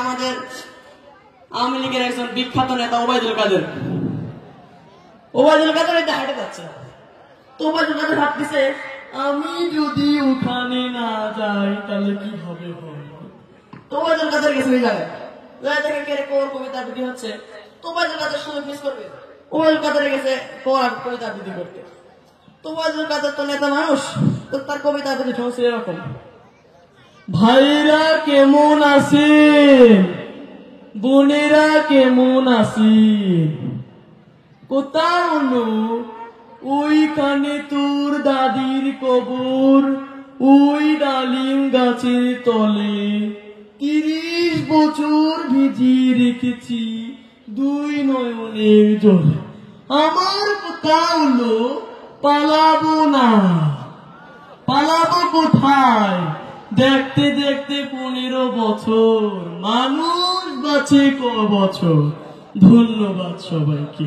আমাদের আওয়ামী লীগের একজন বিখ্যাত নেতা ওবায়দুল কাদের এটা হেঁটে যাচ্ছে। তো ওবায়দুল কাদের ভাবতেছে, আমি যদি ওখানে না যাই তাহলে কি হবে। তো ওবায়দুল কাদের গেছে ওই জায়গায়, দেখে কে কোর কবিতা আবৃত্তি হচ্ছে। তো ওবায়দুল কাদের সুযোগ মিস করবে। ওবায়দুল কাদের গেছে কোর কবিতা আবৃত্তি করতে। তো ওবায়দুল কাদের তো নেতা মানুষ, তো তার কবিতা আবৃত্তি হচ্ছে এরকম: ভাইরা কেমন আছেন, বোনেরা কেমন আছেন, কোথাও ওইখানে তোর দাদির কবর, ওই ডালিম গাছের তলে 30 বছর ভিজিয়ে রেখেছি দুই নয়নের জলে। আমার কথা হলো পালাবো না, পালাবো কোথায়? দেখতে দেখতে 15 বছর, মানুষ বাঁচে ক বছর। ধন্যবাদ সবাইকে।